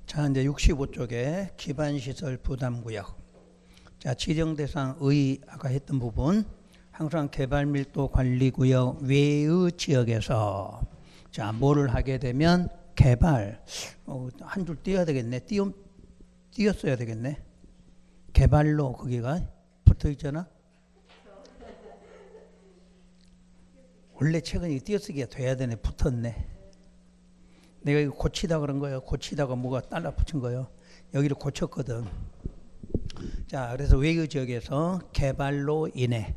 자, 이제 65쪽에 기반시설 부담구역. 자, 지정대상 의 아까 했던 부분. 항상 개발밀도 관리구역 외의 지역에서 자, 뭐를 하게 되면 개발. 한 줄 띄어야 되겠네. 띄었어야 되겠네. 개발로 거기가 붙어 있잖아. 원래 책은 이 띄어쓰기가 돼야 되네. 붙었네. 내가 이거 고치다 그런 거예요. 고치다가 뭐가 달라 붙인 거예요. 여기를 고쳤거든. 자, 그래서 외의 지역에서 개발로 인해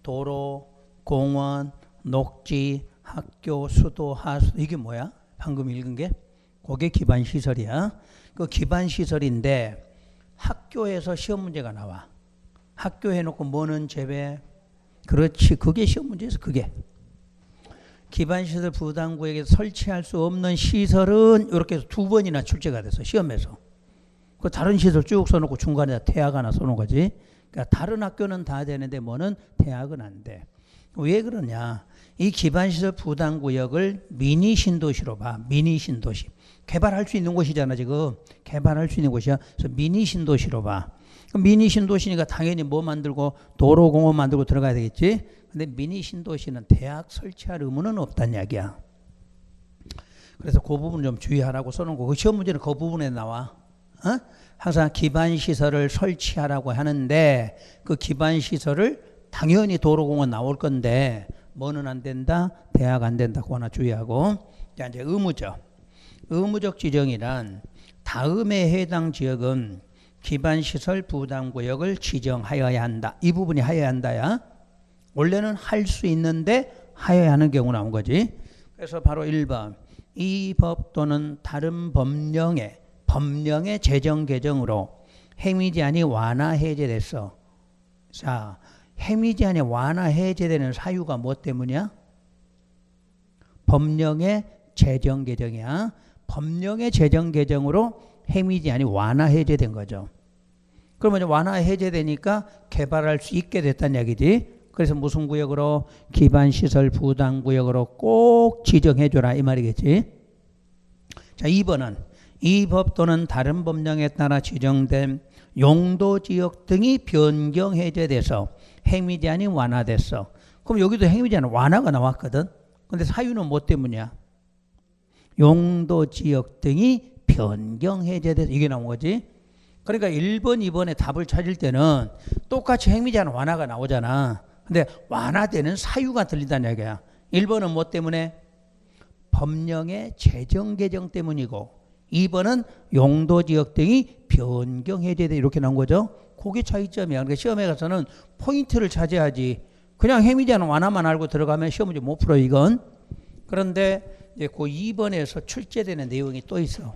도로, 공원, 녹지, 학교, 수도, 하수 이게 뭐야? 방금 읽은 게? 그게 기반시설이야. 그 기반시설인데 학교에서 시험 문제가 나와. 학교 해놓고 뭐는 제외? 그렇지. 그게 시험 문제에서 그게. 기반시설 부담구역에서 설치할 수 없는 시설은 이렇게 해서 2번이나 출제가 돼서 시험에서. 그 다른 시설 쭉 써놓고 중간에 대학 하나 써놓은 거지. 그러니까 다른 학교는 다 되는데 뭐는 대학은 안 돼. 왜 그러냐. 이 기반시설 부담구역을 미니 신도시로 봐. 미니 신도시. 개발할 수 있는 곳이잖아 지금. 개발할 수 있는 곳이야. 그래서 미니 신도시로 봐. 미니 신도시니까 당연히 뭐 만들고 도로 공원 만들고 들어가야 되겠지. 근데 미니 신도시는 대학 설치할 의무는 없다는 이야기야. 그래서 그 부분 좀 주의하라고 써놓은 거. 그 시험 문제는 그 부분에 나와. 항상 기반시설을 설치하라고 하는데 그 기반시설을 당연히 도로공원 나올 건데 뭐는 안 된다? 대학 안 된다. 그거 하나 주의하고. 자, 이제 의무적 지정이란 다음에 해당 지역은 기반시설 부담구역을 지정하여야 한다. 이 부분이 하여야 한다야. 원래는 할 수 있는데 하여야 하는 경우 나온 거지. 그래서 바로 1번. 이 법 또는 다른 법령의 제정 개정으로 행위 제한이 완화 해제됐어. 자, 행위 제한이 완화 해제되는 사유가 뭐 때문이야? 법령의 제정 개정이야. 법령의 제정 개정으로 행위 제한이 완화 해제된 거죠. 그러면 이제 완화 해제되니까 개발할 수 있게 됐다는 얘기지. 그래서 무슨 구역으로? 기반시설 부담구역으로 꼭 지정해줘라 이 말이겠지. 자, 2번은 이 법 또는 다른 법령에 따라 지정된 용도지역 등이 변경 해제돼서 행위 제한이 완화됐어. 그럼 여기도 행위 제한 완화가 나왔거든. 근데 사유는 뭐 때문이야? 용도지역 등이 변경 해제돼서 이게 나온 거지. 그러니까 1번, 2번에 답을 찾을 때는 똑같이 행위 제한 완화가 나오잖아. 근데 완화되는 사유가 들린다는 얘기야. 1번은 뭐 때문에? 법령의 제정 개정 때문이고 2번은 용도지역 등이 변경 해제돼 이렇게 나온 거죠. 그게 차이점이야. 그러니까 시험에 가서는 포인트를 찾아야지. 그냥 행위 제한 완화만 알고 들어가면 시험 문제 못 풀어 이건. 그런데 이제 그 2번에서 출제되는 내용이 또 있어.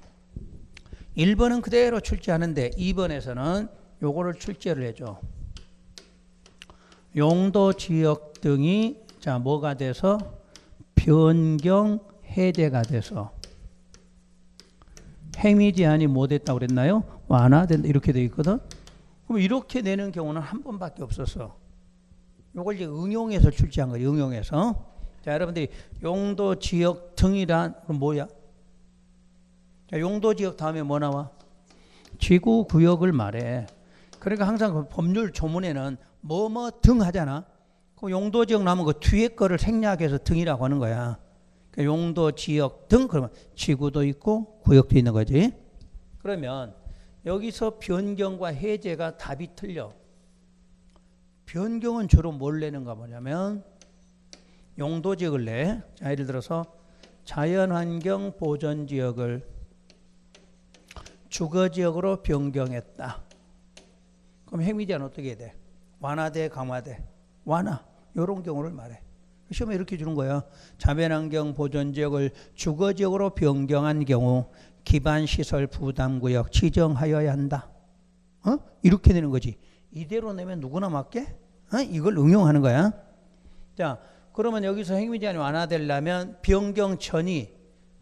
1번은 그대로 출제하는데 2번에서는 요거를 출제를 해줘. 용도지역 등이 자 뭐가 돼서 변경 해제가 돼서 행위 제한이 뭐 됐다고 그랬나요? 완화된다 이렇게 돼 있거든. 그럼 이렇게 내는 경우는 한 번밖에 없었어. 요걸 이제 응용해서 출제한 거예요. 응용해서. 자, 여러분들이 용도지역 등이란 그럼 뭐야? 자, 용도지역 다음에 뭐 나와? 지구구역을 말해. 그러니까 항상 그 법률 조문에는 뭐뭐 등 하잖아. 그 용도지역 나오면 그 뒤에 거를 생략해서 등이라고 하는 거야. 그러니까 용도지역 등 그러면 지구도 있고 구역도 있는 거지. 그러면 여기서 변경과 해제가 답이 틀려. 변경은 주로 뭘 내는가 뭐냐면 용도지역을 내. 자, 예를 들어서 자연환경 보전지역을 주거지역으로 변경했다. 그럼 행위 제한 어떻게 돼? 완화돼, 강화돼? 완화. 이런 경우를 말해. 시험에 이렇게 주는 거야. 자연환경 보전지역을 주거지역으로 변경한 경우 기반시설 부담구역 지정하여야 한다. 이렇게 되는 거지. 이대로 내면 누구나 맞게? 이걸 응용하는 거야. 자, 그러면 여기서 행위 제한이 완화되려면 변경 전이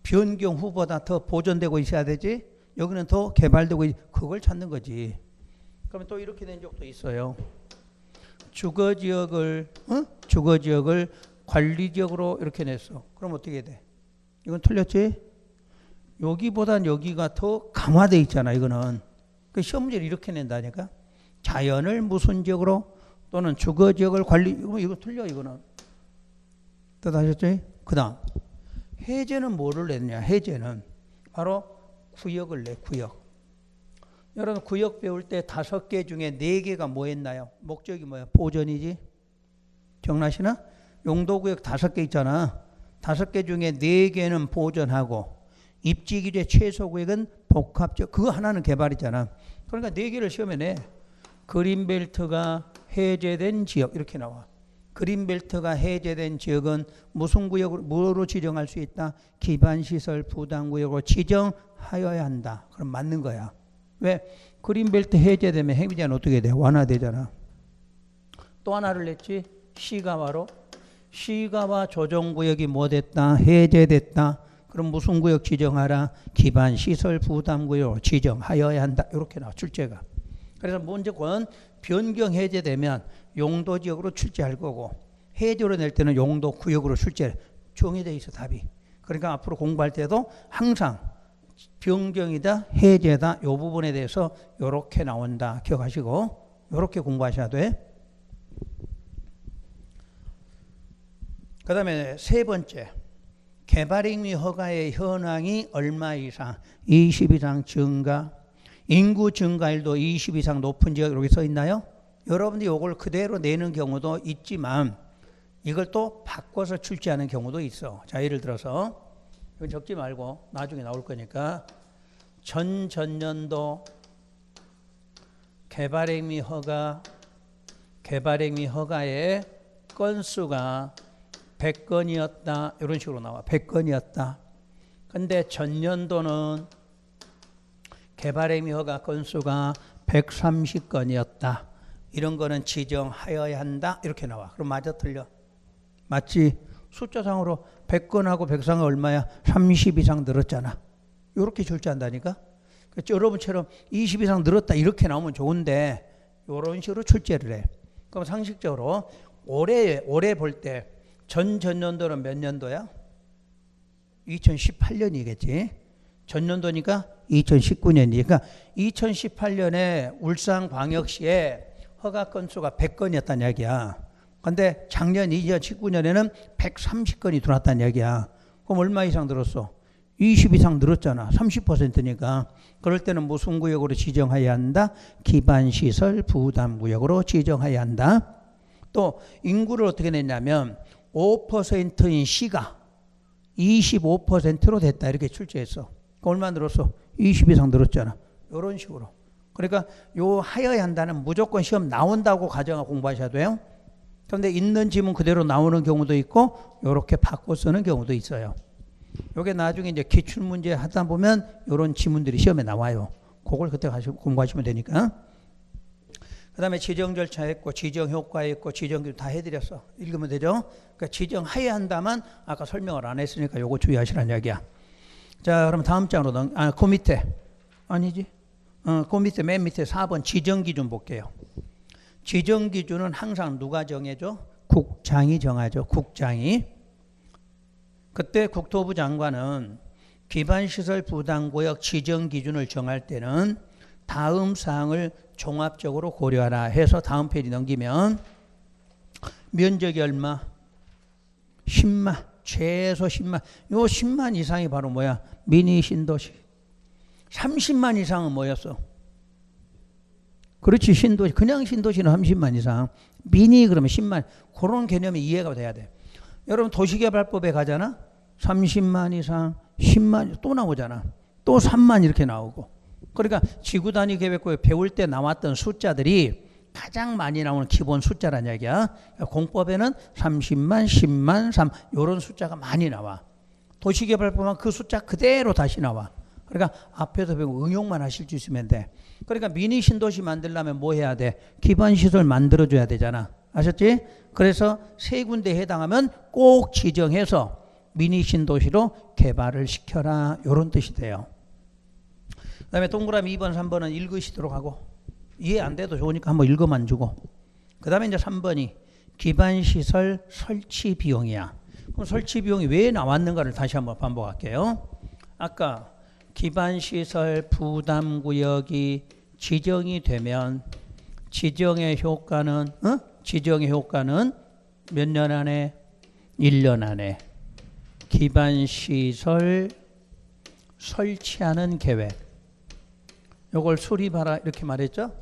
변경 후보다 더 보존되고 있어야 되지. 여기는 더 개발되고 그걸 찾는 거지. 그러면 또 이렇게 된 적도 있어요. 주거지역을 관리지역으로 이렇게 냈어. 그럼 어떻게 돼? 이건 틀렸지? 여기보단 여기가 더 강화되어 있잖아. 이거는 그 시험 문제를 이렇게 낸다니까. 자연을 무슨 지역으로 또는 주거 지역을 관리. 이거 틀려. 이거는 뜻하셨죠? 그 다음 해제는 뭐를 냈냐. 해제는 바로 구역을 내. 구역. 여러분 구역 배울 때 5개 중에 4개가 뭐였나요? 목적이 뭐야? 보전이지. 기억나시나? 용도구역 5개 있잖아. 5개 중에 4개는 보전하고 입지기재 최소구역은 복합적. 그거 하나는 개발이잖아. 그러니까 4개를 시험에 내. 그린벨트가 해제된 지역 이렇게 나와. 그린벨트가 해제된 지역은 무슨 구역으로 뭐로 지정할 수 있다? 기반시설 부담구역으로 지정하여야 한다. 그럼 맞는 거야. 왜? 그린벨트 해제되면 행위제한 어떻게 돼? 완화되잖아. 또 하나를 냈지. 시가와로. 시가와 조정구역이 뭐 됐다? 해제됐다. 그럼 무슨 구역 지정하라? 기반시설 부담구역으로 지정하여야 한다. 이렇게 나와. 출제가. 그래서 문제권 변경 해제되면 용도지역으로 출제할 거고 해제로 낼 때는 용도구역으로 출제 정해져 있어. 답이. 그러니까 앞으로 공부할 때도 항상 변경이다 해제다 이 부분에 대해서 이렇게 나온다. 기억하시고 이렇게 공부하셔야 돼. 그 다음에 세 번째, 개발행위 허가의 현황이 얼마 이상, 20 이상 증가, 인구 증가율도 20 이상 높은 지역 여기 써 있나요? 여러분들이 이걸 그대로 내는 경우도 있지만 이걸 또 바꿔서 출제하는 경우도 있어. 자, 예를 들어서 이건 적지 말고 나중에 나올 거니까 전년도 개발행위 허가의 건수가 100건이었다. 이런 식으로 나와. 100건이었다. 근데 전년도는 개발행위 허가 건수가 130건이었다. 이런 거는 지정하여야 한다. 이렇게 나와. 그럼 맞아 틀려? 맞지? 숫자상으로 100건하고 100상은 얼마야? 30 이상 늘었잖아. 이렇게 출제한다니까. 그렇죠? 여러분처럼 20 이상 늘었다 이렇게 나오면 좋은데 이런 식으로 출제를 해. 그럼 상식적으로 올해 볼 때 전년도는 몇 년도야? 2018년이겠지. 전년도니까 2019년이니까 그러니까 2018년에 울산광역시에 허가 건수가 100건이었다는 이야기야. 근데 작년 2019년에는 130건이 들어왔다는 이야기야. 그럼 얼마 이상 늘었어? 20 이상 늘었잖아. 30%니까. 그럴 때는 무슨 구역으로 지정해야 한다? 기반시설 부담구역으로 지정해야 한다. 또 인구를 어떻게 냈냐면 5%인 시가 25%로 됐다. 이렇게 출제했어. 얼마 늘었어? 20 이상 늘었잖아. 이런 식으로. 그러니까 요 하여야 한다는 무조건 시험 나온다고 가정하고 공부하셔야 돼요. 그런데 있는 지문 그대로 나오는 경우도 있고 이렇게 바꿔 쓰는 경우도 있어요. 요게 나중에 이제 기출문제 하다 보면 이런 지문들이 시험에 나와요. 그걸 그때 공부하시면 되니까. 그 다음에 지정 절차 했고 지정 효과 했고 지정 기준 다 해드렸어. 읽으면 되죠. 그러니까 지정해야 한다만 아까 설명을 안 했으니까 요거 주의하시라는 이야기야. 자, 그럼 다음 장으로 그 밑에 아니지? 그 밑에 맨 밑에 4번 지정 기준 볼게요. 지정 기준은 항상 누가 정해줘? 국장이 정하죠. 국장이. 그때 국토부 장관은 기반시설 부담구역 지정 기준을 정할 때는 다음 사항을 종합적으로 고려하라 해서 다음 페이지 넘기면 면적이 얼마? 10만. 최소 10만. 요 10만 이상이 바로 뭐야? 미니 신도시. 30만 이상은 뭐였어? 그렇지. 신도시. 그냥 신도시는 30만 이상. 미니 그러면 10만. 그런 개념이 이해가 돼야 돼. 여러분 도시개발법에 가잖아. 30만 이상, 10만 또 나오잖아. 또 3만 이렇게 나오고. 그러니까 지구단위 계획구에 배울 때 나왔던 숫자들이 가장 많이 나오는 기본 숫자란 얘기야. 공법에는 30만, 10만, 3 이런 숫자가 많이 나와. 도시개발법은 그 숫자 그대로 다시 나와. 그러니까 앞에서 배우고 응용만 하실 수 있으면 돼. 그러니까 미니 신도시 만들려면 뭐 해야 돼? 기반시설 만들어줘야 되잖아. 아셨지? 그래서 세 군데에 해당하면 꼭 지정해서 미니 신도시로 개발을 시켜라. 이런 뜻이 돼요. 그 다음에 동그라미 2번, 3번은 읽으시도록 하고 이해 안 돼도 좋으니까 한번 읽어만 주고 그 다음에 이제 3번이 기반시설 설치 비용이야. 그럼 설치 비용이 왜 나왔는가를 다시 한번 반복할게요. 아까 기반시설 부담구역이 지정이 되면 지정의 효과는 몇 년 안에? 1년 안에 기반시설 설치하는 계획. 요걸 수립하라 이렇게 말했죠.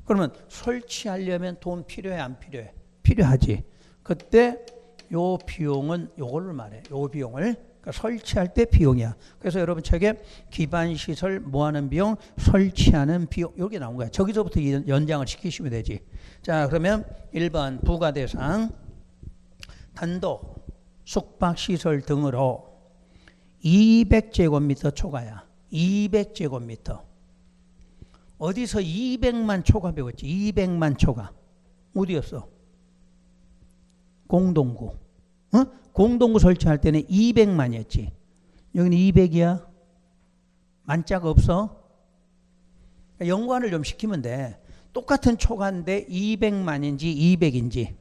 그러면 설치하려면 돈 필요해 안 필요해? 필요하지. 그때 요 비용은 요걸로 말해. 요 비용을 그러니까 설치할 때 비용이야. 그래서 여러분 책에 기반시설 뭐하는 비용? 설치하는 비용. 여기 나온 거야. 저기서부터 연장을 시키시면 되지. 자, 그러면 1번 부가대상 단독 숙박시설 등으로 200제곱미터 초과야. 200제곱미터. 어디서 200만 초과 배웠지? 200만 초과. 어디였어? 공동구. 공동구 설치할 때는 200만이었지. 여기는 200이야. 만자가 없어. 그러니까 연관을 좀 시키면 돼. 똑같은 초과인데 200만인지 200인지.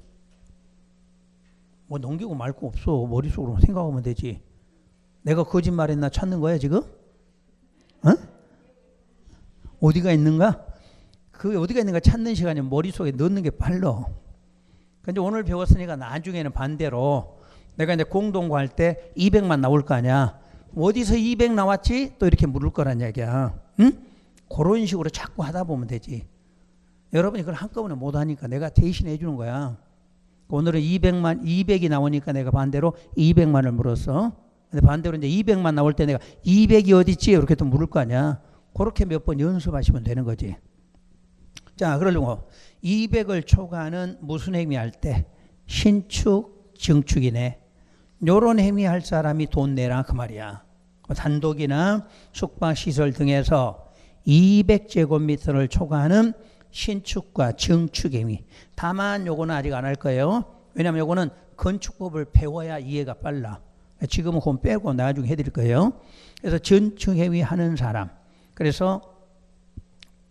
뭐 넘기고 말 거 없어. 머릿속으로 생각하면 되지. 내가 거짓말했나 찾는 거야 지금? 어디가 있는가? 그 어디가 있는가 찾는 시간이 머릿속에 넣는 게 빨라. 근데 오늘 배웠으니까 나중에는 반대로 내가 이제 공동구 할 때 200만 나올 거 아니야. 어디서 200 나왔지? 또 이렇게 물을 거란 얘기야. 응? 그런 식으로 자꾸 하다 보면 되지. 여러분이 그걸 한꺼번에 못 하니까 내가 대신해 주는 거야. 오늘은 200이 나오니까 내가 반대로 200만을 물었어. 근데 반대로 이제 200만 나올 때 내가 200이 어디 있지? 이렇게 또 물을 거 아니야. 그렇게 몇 번 연습하시면 되는 거지. 자, 그러려고 200을 초과하는 무슨 행위할 때? 신축, 증축이네. 요런 행위할 사람이 돈 내라 그 말이야. 단독이나 숙박시설 등에서 200제곱미터를 초과하는 신축과 증축 행위. 다만 요거는 아직 안 할 거예요. 왜냐하면 요거는 건축법을 배워야 이해가 빨라. 지금은 그건 빼고 나중에 해드릴 거예요. 그래서 증축 행위 하는 사람. 그래서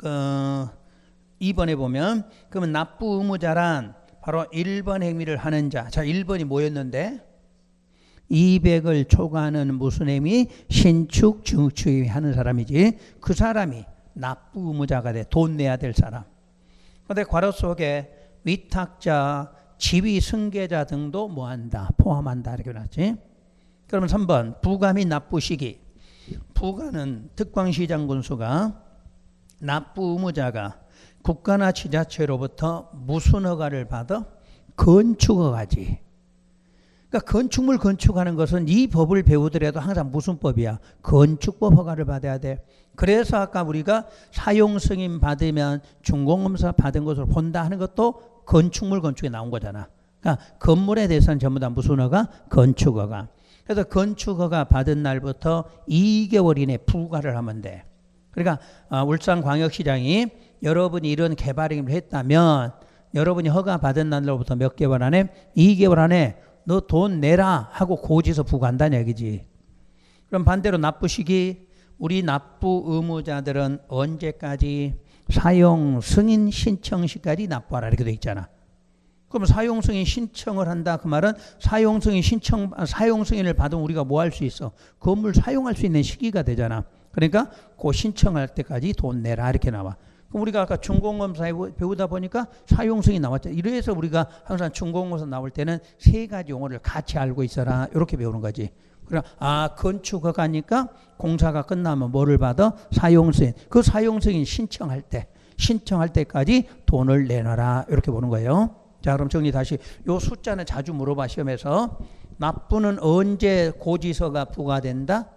2번에 보면 그러면 납부 의무자란 바로 1번 행위를 하는 자. 자, 1번이 뭐였는데? 200을 초과하는 무슨 행위? 신축, 증축 행위 하는 사람이지. 그 사람이 납부 의무자가 돼. 돈 내야 될 사람. 그런데 괄호 속에 위탁자, 지위 승계자 등도 뭐한다? 포함한다. 이렇게 나왔지. 그러면 3번 부가 및 납부 시기. 부가는 특광시장 군수가 납부 의무자가 국가나 지자체로부터 무슨 허가를 받아? 건축 허가지. 그러니까 건축물 건축하는 것은 이 법을 배우더라도 항상 무슨 법이야? 건축법 허가를 받아야 돼. 그래서 아까 우리가 사용 승인 받으면 준공검사 받은 것으로 본다 하는 것도 건축물 건축에 나온 거잖아. 그러니까 건물에 대해서는 전부 다 무슨 허가? 건축 허가. 그래서 건축 허가 받은 날부터 2개월 이내 부과를 하면 돼. 그러니까 울산광역시장이 여러분이 이런 개발행위를 했다면 여러분이 허가 받은 날로부터 몇 개월 안에? 2개월 안에 너 돈 내라 하고 고지서 부과한다는 얘기지. 그럼 반대로 납부 시기. 우리 납부 의무자들은 언제까지? 사용 승인 신청 시까지 납부하라 이렇게 돼 있잖아. 그럼 사용 승인 신청을 한다 그 말은 사용 승인을 받으면 우리가 뭐 할 수 있어? 건물 사용할 수 있는 시기가 되잖아. 그러니까 그 신청할 때까지 돈 내라 이렇게 나와. 그럼 우리가 아까 준공검사에 배우다 보니까 사용 승인 나왔죠. 이래서 우리가 항상 준공검사 나올 때는 세 가지 용어를 같이 알고 있어라 이렇게 배우는 거지. 그럼 건축 허가니까 공사가 끝나면 뭐를 받아? 사용 승인. 그 사용 승인 신청할 때까지 돈을 내놔라 이렇게 보는 거예요. 자, 그럼 정리 다시. 요 숫자는 자주 물어봐 시험에서. 납부는 언제 고지서가 부과된다?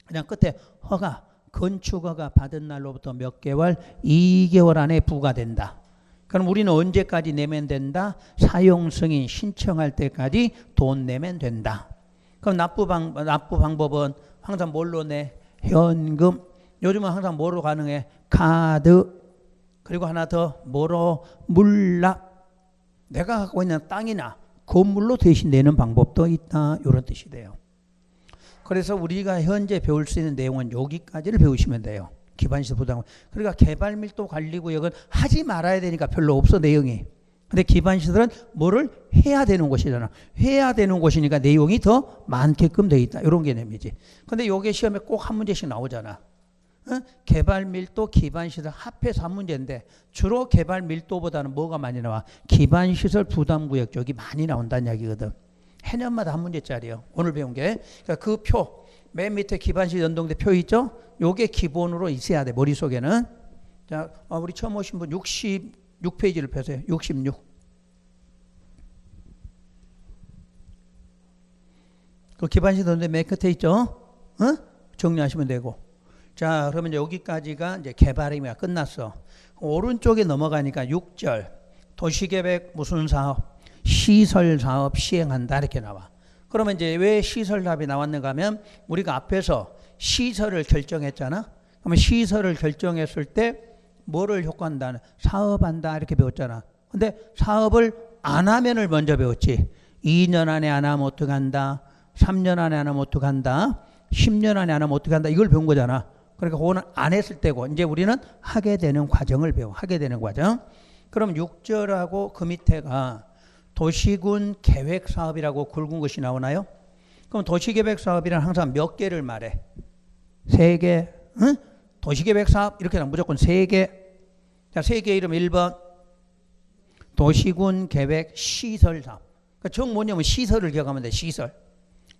그냥 끝에 허가, 건축허가 받은 날로부터 몇 개월? 2개월 안에 부과된다. 그럼 우리는 언제까지 내면 된다? 사용승인 신청할 때까지 돈 내면 된다. 그럼 납부 방법은 항상 뭘로 내? 현금. 요즘은 항상 뭐로 가능해? 카드. 그리고 하나 더 뭐로? 물납. 내가 갖고 있는 땅이나 건물로 대신 내는 방법도 있다. 이런 뜻이 돼요. 그래서 우리가 현재 배울 수 있는 내용은 여기까지를 배우시면 돼요. 기반시설 부담. 그러니까 개발밀도 관리구역은 하지 말아야 되니까 별로 없어 내용이. 근데 기반시설은 뭐를 해야 되는 곳이잖아. 해야 되는 곳이니까 내용이 더 많게끔 돼 있다. 이런 개념이지. 근데 요게 시험에 꼭 한 문제씩 나오잖아. 개발 밀도, 기반시설 합해서 한 문제인데 주로 개발 밀도보다는 뭐가 많이 나와? 기반시설 부담구역 쪽이 많이 나온다는 이야기거든. 해년마다 한 문제짜리요. 오늘 배운 게. 그러니까 그 표, 맨 밑에 기반시설 연동대 표 있죠? 요게 기본으로 있어야 돼. 머릿속에는. 자, 우리 처음 오신 분 66페이지를 펴세요. 66. 그 기반시설 연동대 맨 끝에 있죠? 정리하시면 되고. 자, 그러면 여기까지가 이제 개발임이 끝났어. 오른쪽에 넘어가니까 6절. 도시계획 무슨 사업? 시설 사업 시행한다. 이렇게 나와. 그러면 이제 왜 시설 사업이 나왔는가 하면 우리가 앞에서 시설을 결정했잖아. 그러면 시설을 결정했을 때 뭐를 효과한다? 사업한다. 이렇게 배웠잖아. 근데 사업을 안 하면을 먼저 배웠지. 2년 안에 안 하면 어떻게 한다? 3년 안에 안 하면 어떻게 한다? 10년 안에 안 하면 어떻게 한다? 이걸 배운 거잖아. 그러니까 그거는 안 했을 때고 이제 우리는 하게 되는 과정을 배워. 하게 되는 과정. 그럼 6절하고 그 밑에가 도시군 계획사업이라고 굵은 것이 나오나요? 그럼 도시계획사업이란 항상 몇 개를 말해? 3개. 응? 도시계획사업 이렇게 나면 무조건 3개. 자, 3개 이름 1번 도시군 계획 시설사업. 그러니까 정 뭐냐면 시설을 기억하면 돼. 시설.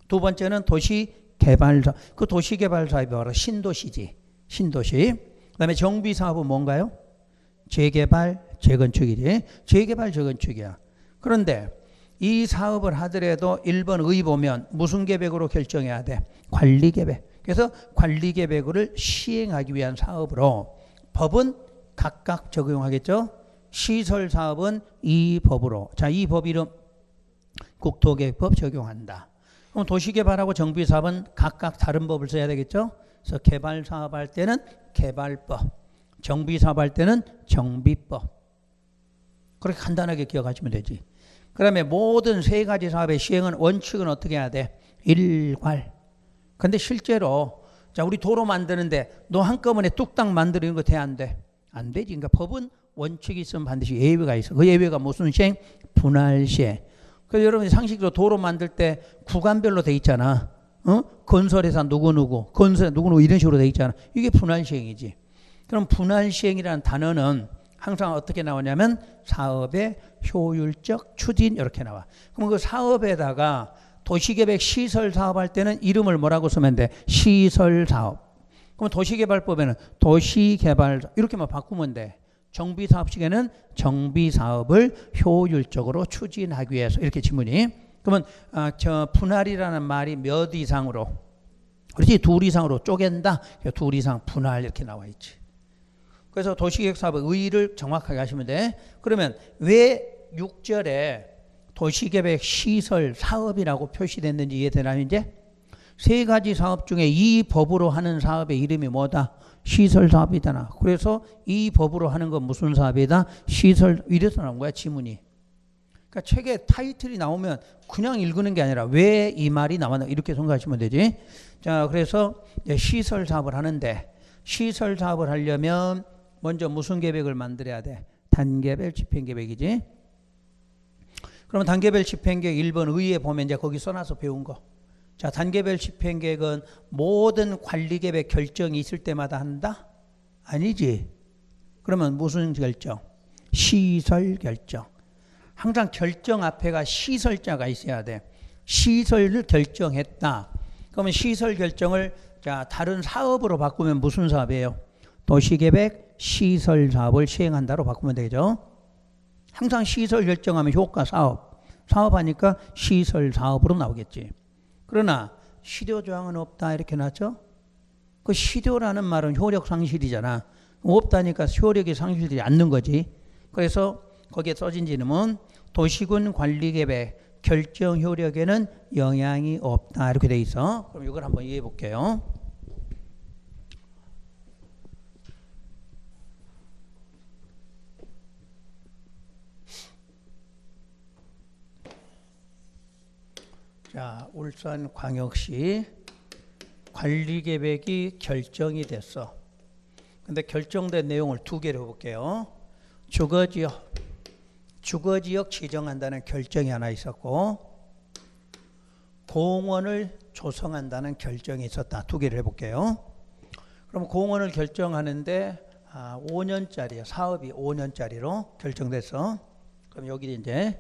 두 번째는 도시개발사업. 그 도시개발사업이 바로 신도시지. 신도시. 그 다음에 정비사업은 뭔가요? 재개발, 재건축이지. 재개발, 재건축이야. 그런데 이 사업을 하더라도 1번 의 보면 무슨 계획으로 결정해야 돼? 관리계획. 그래서 관리계획을 시행하기 위한 사업으로 법은 각각 적용하겠죠? 시설사업은 이 법으로. 자, 이 법 이름 국토계획법 적용한다. 그럼 도시개발하고 정비사업은 각각 다른 법을 써야 되겠죠? 그래서 개발사업 할 때는 개발법, 정비사업 할 때는 정비법. 그렇게 간단하게 기억하시면 되지. 그 다음에 모든 3가지 사업의 시행은 원칙은 어떻게 해야 돼? 일괄. 근데 실제로 자 우리 도로 만드는데 너 한꺼번에 뚝딱 만드는 거 돼? 안 돼? 안 되지. 그러니까 법은 원칙이 있으면 반드시 예외가 있어. 그 예외가 무슨 시행? 분할 시행. 그래서 여러분이 상식으로 도로 만들 때 구간별로 돼 있잖아. 건설회사 누구누구, 건설회 누구누구 이런 식으로 돼 있잖아. 이게 분할 시행이지. 그럼 분할 시행이라는 단어는 항상 어떻게 나오냐면 사업의 효율적 추진 이렇게 나와. 그럼 그 사업에다가 도시계획 시설 사업할 때는 이름을 뭐라고 쓰면 돼? 시설 사업. 그럼 도시개발법에는 도시개발 이렇게만 바꾸면 돼. 정비사업식에는 정비사업을 효율적으로 추진하기 위해서 이렇게 지문이. 그러면 저 분할이라는 말이 몇 이상으로? 그렇지, 2 이상으로 쪼갠다. 2 이상 분할 이렇게 나와 있지. 그래서 도시계획사업의 의의를 정확하게 하시면 돼. 그러면 왜 6절에 도시계획 시설 사업이라고 표시됐는지 이해되나요? 이제 3가지 사업 중에 이 법으로 하는 사업의 이름이 뭐다? 시설 사업이잖아. 그래서 이 법으로 하는 건 무슨 사업이다? 시설. 이래서 나온 거야 지문이. 그러니까 책에 타이틀이 나오면 그냥 읽는 게 아니라 왜 이 말이 나왔나 이렇게 생각하시면 되지. 자, 그래서 시설 사업을 하는데 시설 사업을 하려면 먼저 무슨 계획을 만들어야 돼? 단계별 집행계획이지. 그러면 단계별 집행계획 1번 의에 보면 이제 거기 써놔서 배운 거. 자, 단계별 집행계획은 모든 관리계획 결정이 있을 때마다 한다? 아니지. 그러면 무슨 결정? 시설 결정. 항상 결정 앞에가 시설자가 있어야 돼. 시설을 결정했다. 그러면 시설 결정을 자 다른 사업으로 바꾸면 무슨 사업이에요? 도시계획 시설 사업을 시행한다로 바꾸면 되죠. 항상 시설 결정하면 효과 사업. 사업하니까 시설 사업으로 나오겠지. 그러나 실효조항은 없다 이렇게 나왔죠. 그 실효라는 말은 효력 상실이잖아. 없다니까 효력이 상실되지 않는 거지. 그래서 거기에 써진 이름은 도시군 관리계획 결정 효력에는 영향이 없다 이렇게 돼 있어. 그럼 이걸 한번 이해해 볼게요. 자, 울산광역시 관리계획이 결정이 됐어. 근데 결정된 내용을 2개로 해볼게요. 주거지역 주거지역 지정한다는 결정이 하나 있었고 공원을 조성한다는 결정이 있었다. 두 개를 해볼게요. 그럼 공원을 결정하는데 5년짜리야. 사업이 5년짜리로 결정됐어. 그럼 여기 이제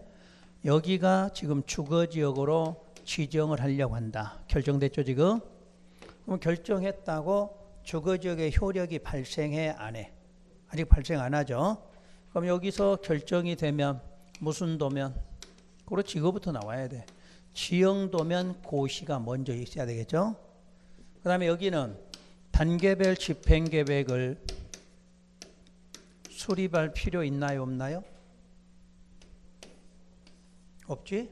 여기가 지금 주거지역으로 지정을 하려고 한다. 결정됐죠 지금? 그럼 결정했다고 주거지역의 효력이 발생해 안 해? 아직 발생 안 하죠. 그럼 여기서 결정이 되면 무슨 도면? 그렇지, 이거부터 나와야 돼. 지형도면 고시가 먼저 있어야 되겠죠. 그 다음에 여기는 단계별 집행계획을 수립할 필요 있나요 없나요? 없지?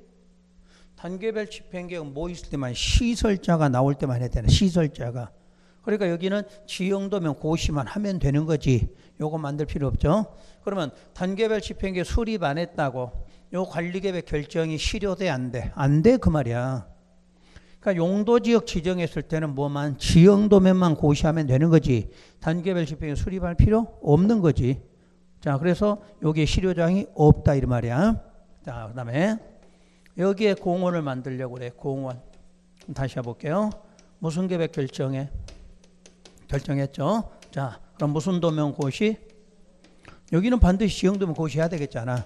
단계별 집행계획은 뭐 있을 때만 시설자가 나올 때만 해야 되나? 시설자가. 그러니까 여기는 지형도면 고시만 하면 되는 거지. 요거 만들 필요 없죠. 그러면 단계별 집행계획 수립 안 했다고 요 관리계획 결정이 실효돼 안 돼? 안 돼 그 말이야. 그러니까 용도지역 지정했을 때는 뭐만 지형도면만 고시하면 되는 거지. 단계별 집행계획 수립할 필요 없는 거지. 자, 그래서 여기에 실효장이 없다 이 말이야. 자, 그다음에 여기에 공원을 만들려고 그래. 공원. 다시 해볼게요. 무슨 계획 결정해? 결정했죠. 자, 그럼 무슨 도면 고시? 여기는 반드시 지형도면 고시해야 되겠잖아.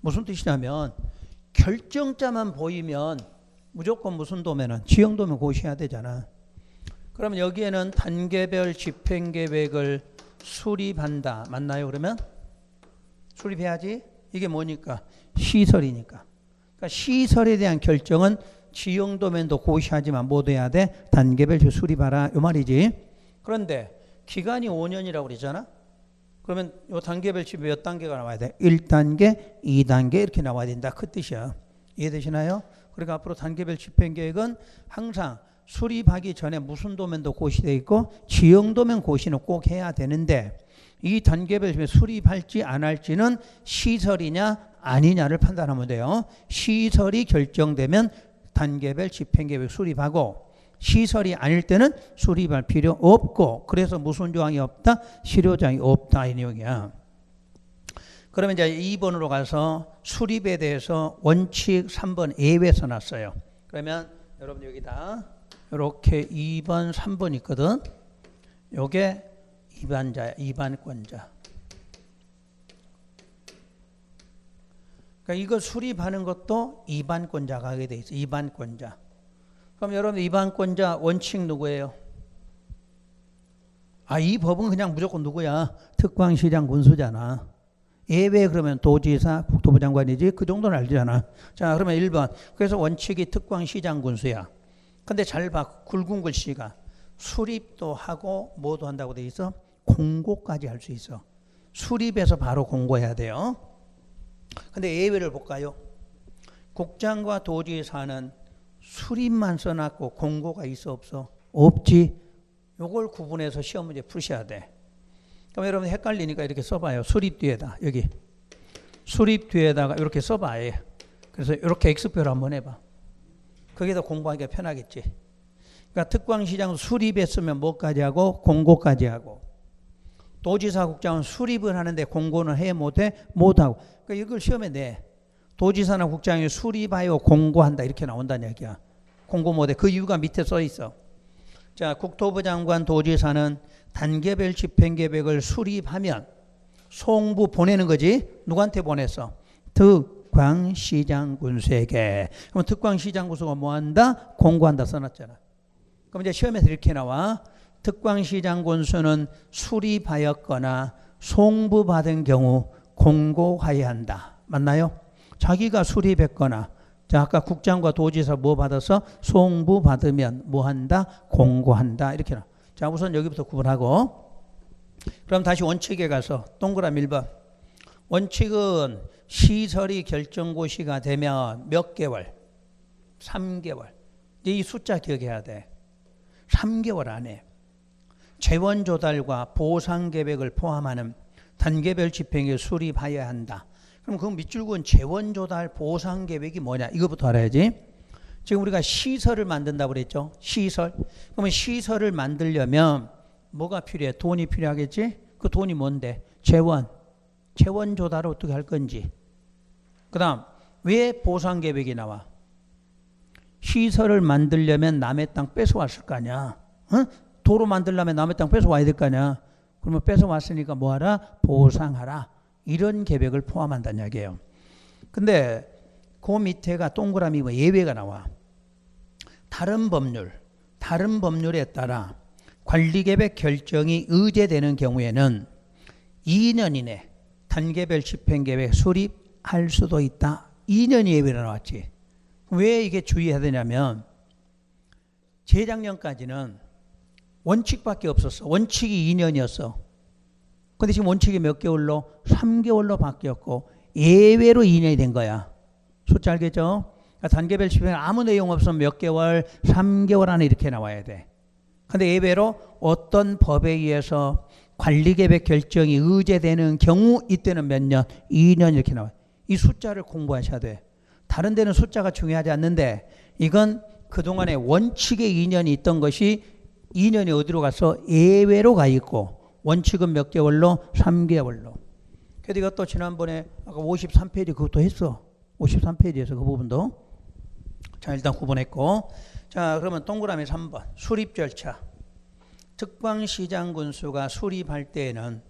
무슨 뜻이냐면 결정자만 보이면 무조건 무슨 도면은 지형도면 고시해야 되잖아. 그러면 여기에는 단계별 집행계획을 수립한다. 맞나요? 그러면 수립해야지. 이게 뭐니까? 시설이니까. 그러니까 시설에 대한 결정은 지형도면도 고시하지만 못 해야 돼. 단계별 수립하라 이 말이지. 그런데 기간이 5년이라고 그러잖아. 그러면 요 단계별 집에 몇 단계가 나와야 돼? 1단계, 2단계 이렇게 나와야 된다. 그 뜻이야. 이해되시나요? 그러니까 앞으로 단계별 집행계획은 항상 수립하기 전에 무슨 도면도 고시되어 있고 지형도면 고시는 꼭 해야 되는데 이 단계별 집에 수립할지 안 할지는 시설이냐 아니냐를 판단하면 돼요. 시설이 결정되면 단계별 집행계획 수립하고 시설이 아닐 때는 수립할 필요 없고 그래서 무슨 조항이 없다? 실효조항이 없다 이 내용이야. 그러면 이제 2번으로 가서 수립에 대해서 원칙 3번 예외 써놨어요. 그러면 여러분 여기다 이렇게 2번 3번 있거든. 요게 입안자야. 입안권자. 그러니까 이거 수립하는 것도 입안권자가 하게 돼 있어. 입안권자. 그럼 여러분 입안권자 원칙 누구예요? 이 법은 그냥 무조건 누구야? 특광시장 군수잖아. 예외 그러면 도지사, 국토부 장관이지. 그 정도는 알잖아. 자, 그러면 1번. 그래서 원칙이 특광시장 군수야. 근데 잘 봐. 굵은 글씨가 수립도 하고 뭐도 한다고 돼 있어? 공고까지 할 수 있어. 수립해서 바로 공고해야 돼요. 근데 예외를 볼까요? 국장과 도지사는 수립만 써놨고 공고가 있어 없어? 없지. 요걸 구분해서 시험 문제 푸셔야 돼. 그럼 여러분 헷갈리니까 이렇게 써봐요. 수립 뒤에다 여기 수립 뒤에다가 이렇게 써봐. 그래서 이렇게 X표를 한번 해봐. 그게 더 공부하기가 편하겠지. 그러니까 특광시장 수립했으면 뭐까지 하고 공고까지 하고 도지사 국장은 수립을 하는데 공고는 해 못해? 못하고. 그러니까 이걸 시험에 내. 도지사나 국장이 수립하여 공고한다 이렇게 나온다는 얘기야. 공고 못해. 그 이유가 밑에 써 있어. 자, 국토부 장관 도지사는 단계별 집행계획을 수립하면 송부 보내는 거지. 누구한테 보냈어? 특광시장 군수에게. 그럼 특광시장 군수가 뭐한다? 공고한다 써놨잖아. 그럼 이제 시험에서 이렇게 나와. 특광시장 군수는 수립하였거나 송부받은 경우 공고하여야 한다. 맞나요? 자기가 수립했거나 자 아까 국장과 도지사 뭐 받아서 송부 받으면 뭐 한다? 공고한다. 이렇게 나. 자 우선 여기부터 구분하고 그럼 다시 원칙에 가서 동그라미 1번. 원칙은 시설이 결정고시가 되면 몇 개월? 3개월. 이 숫자 기억해야 돼. 3개월 안에 재원 조달과 보상 계획을 포함하는 단계별 집행에 수립하여야 한다. 그럼 그 밑줄 그은 재원 조달 보상 계획이 뭐냐? 이거부터 알아야지. 지금 우리가 시설을 만든다고 그랬죠? 시설. 그러면 시설을 만들려면 뭐가 필요해? 돈이 필요하겠지? 그 돈이 뭔데? 재원. 재원 조달을 어떻게 할 건지. 그 다음 왜 보상계획이 나와? 시설을 만들려면 남의 땅 뺏어왔을 거 아니야. 도로 만들려면 남의 땅 뺏어와야 될 거 아니야. 그러면 뺏어왔으니까 뭐하라? 보상하라. 이런 계획을 포함한다는 이야기예요. 근데 그 밑에가 동그라미 예외가 나와. 다른 법률에 따라 관리계획 결정이 의제되는 경우에는 2년 이내 단계별 집행계획 수립할 수도 있다. 2년이 예외로 나왔지. 왜 이게 주의해야 되냐면 재작년까지는 원칙밖에 없었어. 원칙이 2년이었어. 근데 지금 원칙이 몇 개월로? 3개월로 바뀌었고 예외로 2년이 된 거야. 숫자 알겠죠? 그러니까 단계별 집행 아무 내용 없으면 몇 개월? 3개월 안에 이렇게 나와야 돼. 근데 예외로 어떤 법에 의해서 관리계획 결정이 의제되는 경우 이때는 몇 년? 2년 이렇게 나와요. 이 숫자를 공부하셔야 돼. 다른 데는 숫자가 중요하지 않는데 이건 그동안에 원칙에 2년이 있던 것이 2년이 어디로 가서 예외로 가 있고 원칙은 몇 개월로? 3개월로. 그래서 이것도 지난번에 아까 53페이지 그것도 했어. 53페이지에서 그 부분도. 자, 일단 구분했고. 자, 그러면 동그라미 3번. 수립 절차. 특광시장 군수가 수립할 때에는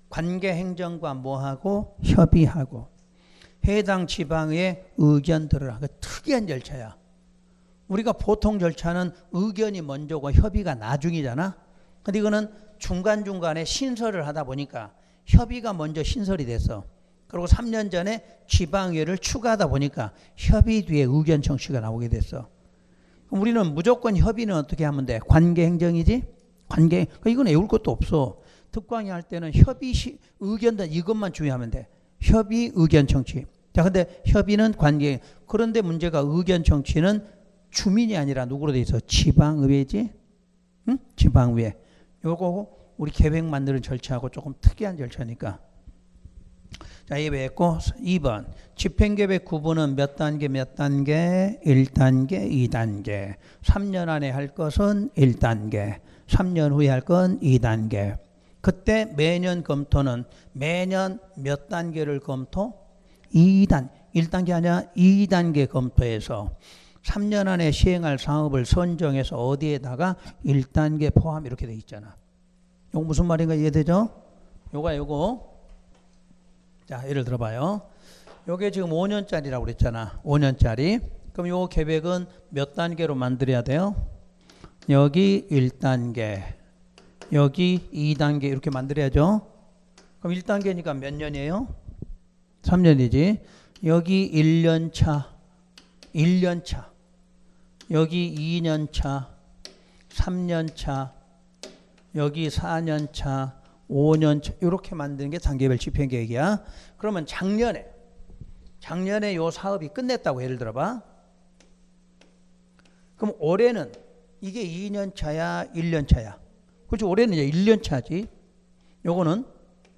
관계행정과 뭐하고? 협의하고. 해당 지방의 의견 들으라. 그 특이한 절차야. 우리가 보통 절차는 의견이 먼저고 협의가 나중이잖아. 근데 이거는 중간중간에 신설을 하다 보니까 협의가 먼저 신설이 됐어. 그리고 3년 전에 지방의회를 추가하다 보니까 협의 뒤에 의견 청취가 나오게 됐어. 그럼 우리는 무조건 협의는 어떻게 하면 돼? 관계행정이지? 이건 외울 것도 없어. 특광이 할 때는 협의 의견 이것만 주의하면 돼. 협의 의견 청취. 자, 근데 협의는 관계. 그런데 문제가 의견 청취는 주민이 아니라 누구로 돼 있어? 지방의회지? 응? 지방의회. 요거 우리 계획 만드는 절차하고 조금 특이한 절차니까. 자, 예외했고 2번. 집행계획 구분은 몇 단계? 1단계, 2단계. 3년 안에 할 것은 1단계. 3년 후에 할 건 2단계. 그때 매년 검토는 매년 몇 단계를 검토? 1단계 아니야? 2단계 검토해서 3년 안에 시행할 사업을 선정해서 어디에다가 1단계 포함 이렇게 돼 있잖아. 이거 무슨 말인가 이해되죠? 요거. 자, 예를 들어봐요. 요게 지금 5년짜리라고 그랬잖아. 5년짜리. 그럼 요 계획은 몇 단계로 만들어야 돼요? 여기 1단계. 여기 2단계 이렇게 만들어야죠. 그럼 1단계니까 몇 년이에요? 3년이지. 여기 1년차. 여기 2년차. 3년차. 여기 4년차. 5년차. 이렇게 만드는 게 단계별 집행계획이야. 그러면 작년에 요 사업이 끝냈다고 예를 들어봐. 그럼 올해는 이게 2년차야 1년차야? 그렇지. 올해는 이제 1년차지. 요거는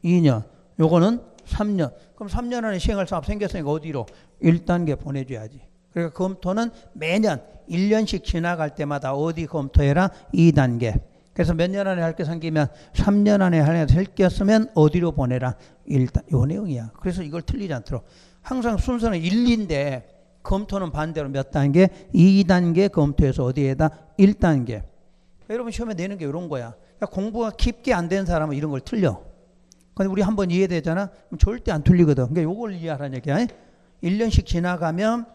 2년. 요거는 3년. 그럼 3년 안에 시행할 사업 생겼으니까 어디로? 1단계 보내줘야지. 그러니까 검토는 매년 1년씩 지나갈 때마다 어디 검토해라? 2단계. 그래서 몇 년 안에 할 게 생기면 3년 안에 할 게 생겼으면 어디로 보내라? 1단. 요 내용이야. 그래서 이걸 틀리지 않도록. 항상 순서는 1인데 검토는 반대로 몇 단계? 2단계 검토해서 어디에다? 1단계. 여러분 시험에 내는 게 이런 거야. 그러니까 공부가 깊게 안 된 사람은 이런 걸 틀려. 근데 우리 한번 이해되잖아? 그럼 절대 안 틀리거든. 그러니까 요걸 이해하라는 얘기야. 1년씩 지나가면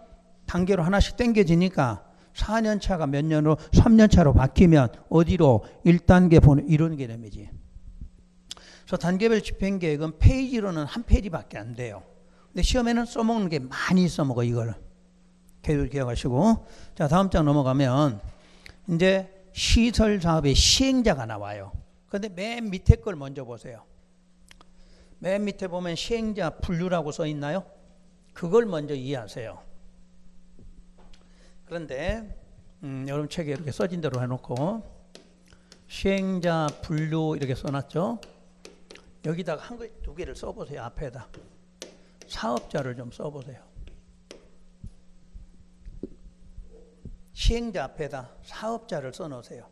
단계로 하나씩 땡겨지니까 4년차가 몇 년으로 3년차로 바뀌면 어디로 1단계 보내 이런 개념이지. 그래서 단계별 집행계획은 페이지로는 한 페이지밖에 안 돼요. 근데 시험에는 써먹는 게 많이 써먹어 이걸. 기억하시고. 자, 다음 장 넘어가면 이제 시설 사업의 시행자가 나와요. 그런데 맨 밑에 걸 먼저 보세요. 맨 밑에 보면 시행자 분류라고 써 있나요? 그걸 먼저 이해하세요. 그런데 여러분 책에 이렇게 써진 대로 해놓고 시행자 분류 이렇게 써놨죠. 여기다가 한 개, 두 개를 써보세요. 앞에다 사업자를 좀 써보세요. 시행자 앞에다 사업자를 써놓으세요.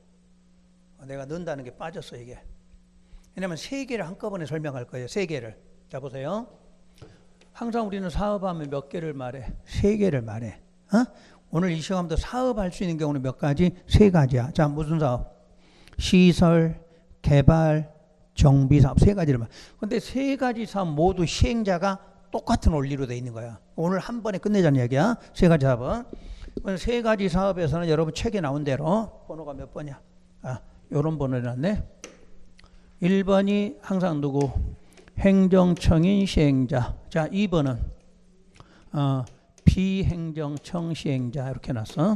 내가 넣는다는 게 빠졌어 이게. 왜냐면 세 개를 한꺼번에 설명할 거예요. 세 개를. 자 보세요. 항상 우리는 사업하면 몇 개를 말해? 세 개를 말해. 오늘 이 시험도 사업할 수 있는 경우는 몇 가지? 세 가지야. 자, 무슨 사업? 시설, 개발, 정비 사업 세 가지를 말해. 근데 세 가지 사업 모두 시행자가 똑같은 원리로 돼 있는 거야. 오늘 한 번에 끝내자는 얘기야. 세 가지 사업은. 세 가지 사업에서는 여러분 책에 나온 대로 번호가 몇 번이야? 요런 번호를 놨네. 1번이 항상 누구? 행정청인 시행자. 자, 2번은 비행정청 시행자 이렇게 놨어.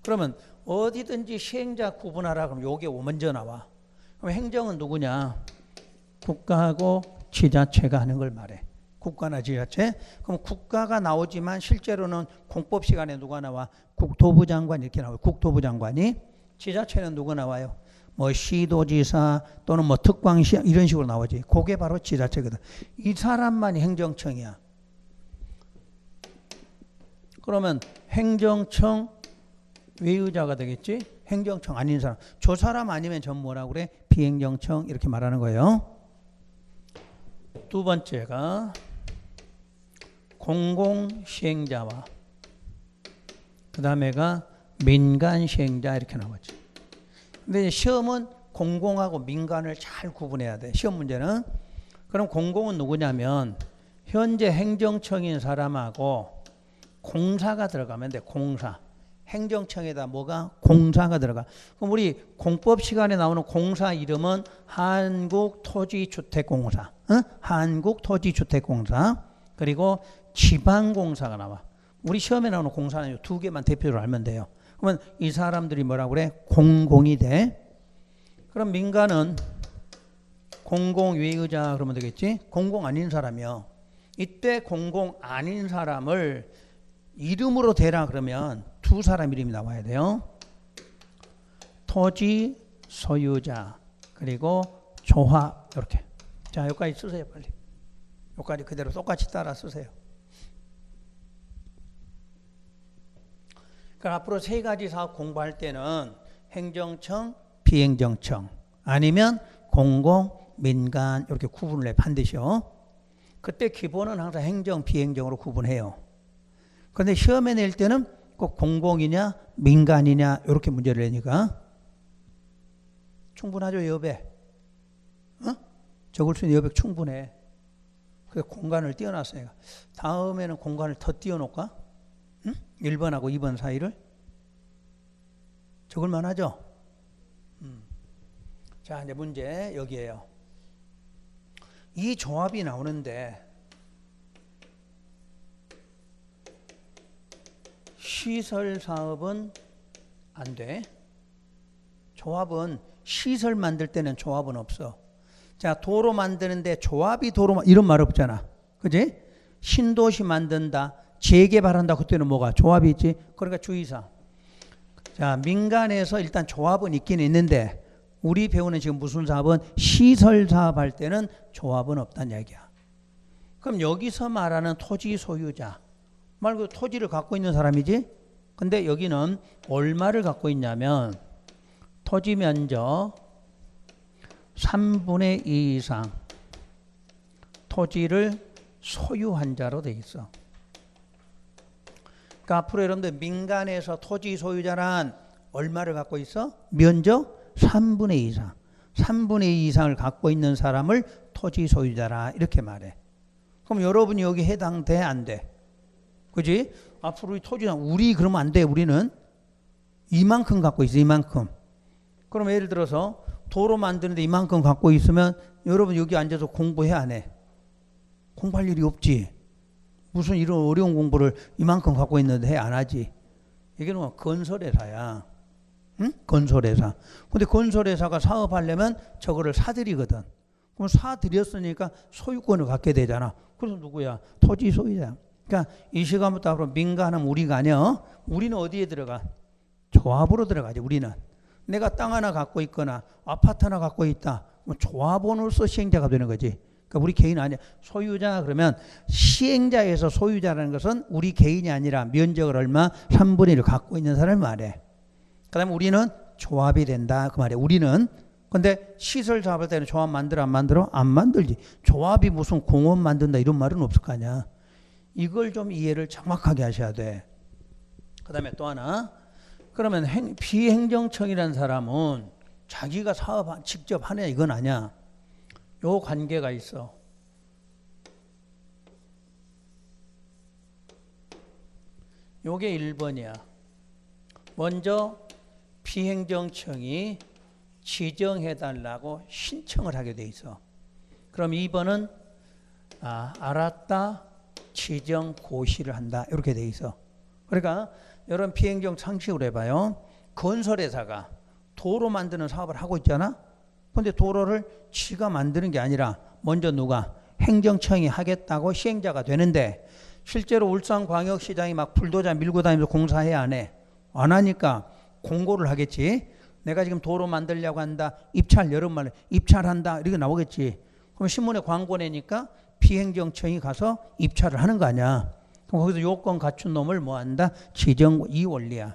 그러면 어디든지 시행자 구분하라 그러면 요게 먼저 나와. 그럼 행정은 누구냐? 국가하고 지자체가 하는 걸 말해. 국가나 지자체. 그럼 국가가 나오지만 실제로는 공법 시간에 누가 나와? 국토부 장관 이렇게 나와요. 국토부 장관이. 지자체는 누가 나와요? 뭐 시도지사 또는 뭐 특광시 이런 식으로 나오지. 그게 바로 지자체거든. 이 사람만이 행정청이야. 그러면 행정청 외의자가 되겠지? 행정청 아닌 사람. 저 사람 아니면 전 뭐라고 그래? 비행정청 이렇게 말하는 거예요. 두 번째가 공공시행자와 그 다음에가 민간시행자 이렇게 나오지. 근데 시험은 공공하고 민간을 잘 구분해야 돼. 시험 문제는. 그럼 공공은 누구냐면 현재 행정청인 사람하고 공사가 들어가면 돼. 공사. 행정청에다 뭐가? 공사가 들어가. 그럼 우리 공법 시간에 나오는 공사 이름은 한국토지주택공사. 한국토지주택공사. 그리고 지방공사가 나와. 우리 시험에 나오는 공사는 두 개만 대표로 알면 돼요. 그러면 이 사람들이 뭐라고 그래? 공공이 돼. 그럼 민간은 공공외의자 그러면 되겠지? 공공 아닌 사람이요. 이때 공공 아닌 사람을 이름으로 대라 그러면 두 사람 이름이 나와야 돼요. 토지 소유자 그리고 조합 이렇게. 자, 여기까지 쓰세요 빨리. 여기까지 그대로 똑같이 따라 쓰세요. 그러니까 앞으로 세 가지 사업 공부할 때는 행정청, 비행정청 아니면 공공, 민간 이렇게 구분을 해 반드시요. 그때 기본은 항상 행정, 비행정으로 구분해요. 그런데 시험에 낼 때는 꼭 공공이냐 민간이냐 이렇게 문제를 내니까 충분하죠 여배? 적을 수 있는 여백 충분해. 그래서 공간을 띄워놨으니까 다음에는 공간을 더 띄워놓을까? 1번하고 2번 사이를 적을만 하죠? 자, 이제 문제 여기에요. 이 조합이 나오는데 시설 사업은 안 돼. 조합은 시설 만들 때는 조합은 없어. 자, 도로 만드는데 조합이 도로 이런 말 없잖아. 그지? 신도시 만든다. 재개발한다. 그때는 뭐가? 조합이 있지. 그러니까 주의사항. 자, 민간에서 일단 조합은 있긴 있는데 우리 배우는 지금 무슨 사업은 시설 사업할 때는 조합은 없다는 얘기야. 그럼 여기서 말하는 토지 소유자 말고 토지를 갖고 있는 사람이지. 근데 여기는 얼마를 갖고 있냐면 토지 면적 3분의 2 이상 토지를 소유한 자로 돼 있어. 그러니까 앞으로 여러분들 민간에서 토지 소유자란 얼마를 갖고 있어? 면적 3분의 2 이상. 3분의 2 이상을 갖고 있는 사람을 토지 소유자라 이렇게 말해. 그럼 여러분이 여기 해당돼? 안 돼? 그지? 앞으로 이 토지는 우리 그러면 안 돼. 우리는 이만큼 갖고 있어. 이만큼. 그럼 예를 들어서 도로 만드는데 이만큼 갖고 있으면 여러분 여기 앉아서 공부해 안 해? 공부할 일이 없지. 무슨 이런 어려운 공부를 이만큼 갖고 있는데 해 안 하지. 이게 뭐 건설회사야. 응? 건설회사. 근데 건설회사가 사업하려면 저거를 사들이거든. 그럼 사들였으니까 소유권을 갖게 되잖아. 그래서 누구야? 토지 소유자. 그러니까 이 시간부터 앞으로 민간은 우리가 아니야. 우리는 어디에 들어가? 조합으로 들어가지. 우리는. 내가 땅 하나 갖고 있거나 아파트 하나 갖고 있다. 뭐 조합원으로서 시행자가 되는 거지. 그러니까 우리 개인 아니야. 소유자 그러면 시행자에서 소유자라는 것은 우리 개인이 아니라 면적을 얼마? 3분의 1을 갖고 있는 사람을 말해. 그 다음에 우리는 조합이 된다. 그 말이야. 우리는 근데 시설 사업할 때는 조합 만들어 안 만들어? 안 만들지. 조합이 무슨 공원 만든다 이런 말은 없을 거 아니야. 이걸 좀 이해를 정확하게 하셔야 돼. 그 다음에 또 하나. 그러면 비행정청이라는 사람은 자기가 사업 직접 하냐 이건 아니야. 요 관계가 있어. 요게 1번이야. 먼저 비행정청이 지정해달라고 신청을 하게 돼 있어. 그럼 2번은 알았다 지정 고시를 한다 이렇게 돼 있어. 그러니까 여러분 비행정 상식으로 해봐요. 건설회사가 도로 만드는 사업을 하고 있잖아. 근데 도로를 지가 만드는 게 아니라 먼저 누가 행정청이 하겠다고 시행자가 되는데 실제로 울산광역시장이 막 불도저 밀고 다니면서 공사해 안 해? 안 하니까 공고를 하겠지. 내가 지금 도로 만들려고 한다. 입찰 여름말에 입찰한다. 이렇게 나오겠지. 그럼 신문에 광고 내니까 비행정청이 가서 입찰을 하는 거 아니야. 그럼 거기서 요건 갖춘 놈을 뭐 한다? 지정 이 원리야.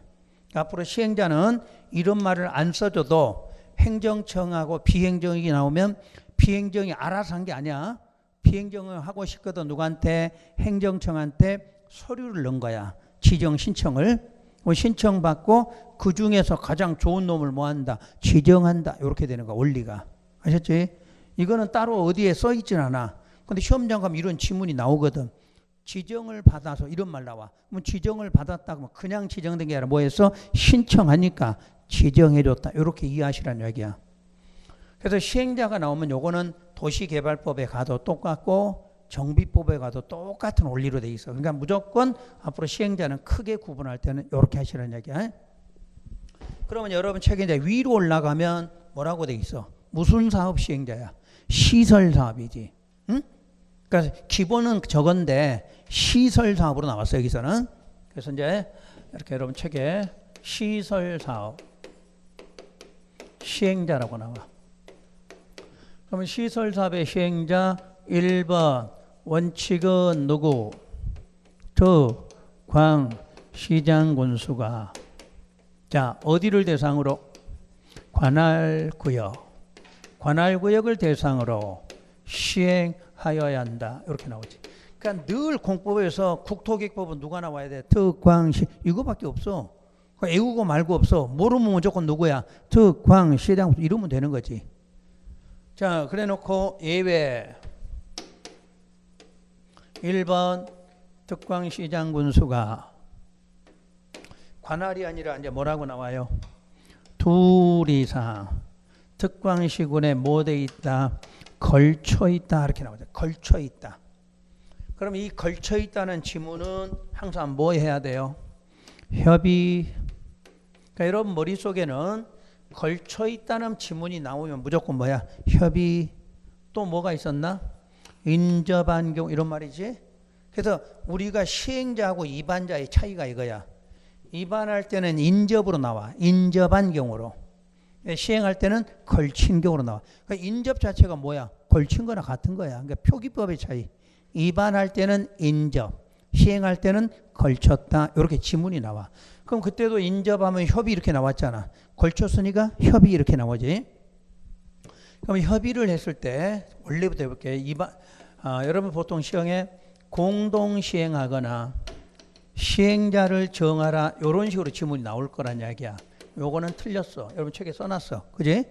앞으로 시행자는 이런 말을 안 써줘도 행정청하고 비행정이 나오면 비행정이 알아서 한 게 아니야. 비행정을 하고 싶거든. 누구한테? 행정청한테 서류를 넣은 거야. 지정 신청을. 신청받고 그 중에서 가장 좋은 놈을 뭐 한다? 지정한다. 이렇게 되는 거야. 원리가. 아셨지? 이거는 따로 어디에 써 있진 않아. 근데 시험장 가면 이런 지문이 나오거든. 지정을 받아서 이런 말 나와. 그럼 지정을 받았다고 그냥 지정된 게 아니라 뭐였어? 신청하니까 지정해줬다. 이렇게 이해하시라는 얘기야. 그래서 시행자가 나오면 요거는 도시개발법에 가도 똑같고 정비법에 가도 똑같은 원리로 돼 있어. 그러니까 무조건 앞으로 시행자는 크게 구분할 때는 이렇게 하시라는 얘기야. 그러면 여러분 책에 이제 위로 올라가면 뭐라고 돼 있어? 무슨 사업 시행자야? 시설 사업이지. 응? 그러니까 기본은 저건데 시설 사업으로 나왔어 여기서는. 그래서 이제 이렇게 여러분 책에 시설 사업 시행자라고 나와. 그러면 시설 사업의 시행자 1번 원칙은 누구? 특광시장군수가. 자, 어디를 대상으로? 관할구역. 관할구역을 대상으로 시행하여야 한다. 이렇게 나오지. 그러니까 늘 공법에서 국토기획법은 누가 나와야 돼? 특광시. 이거밖에 없어. 외우고 말고 없어. 모르면 무조건 누구야? 특광시장 이러면 되는 거지. 자, 그래 놓고 예외 1번 특광시장 군수가 관할이 아니라 이제 뭐라고 나와요? 둘 이상 특광시군에 뭐 돼 있다? 걸쳐 있다. 이렇게 나오죠. 걸쳐 있다. 그럼 이 걸쳐 있다는 지문은 항상 뭐 해야 돼요? 협의. 그러니까 여러분 머릿속에는 걸쳐 있다는 지문이 나오면 무조건 뭐야? 협의. 또 뭐가 있었나? 인접한 경우 이런 말이지. 그래서 우리가 시행자하고 입안자의 차이가 이거야. 입안할 때는 인접으로 나와. 인접한 경우로. 시행할 때는 걸친 경우로 나와. 그러니까 인접 자체가 뭐야? 걸친 거나 같은 거야. 그러니까 표기법의 차이. 입안할 때는 인접, 시행할 때는 걸쳤다. 이렇게 지문이 나와. 그럼 그때도 인접하면 협의 이렇게 나왔잖아. 걸쳤으니까 협의 이렇게 나오지. 그럼 협의를 했을 때 원래부터 해볼게요. 여러분 보통 시험에 공동시행하거나 시행자를 정하라 이런 식으로 지문이 나올 거란 이야기야. 요거는 틀렸어. 여러분 책에 써놨어. 그지?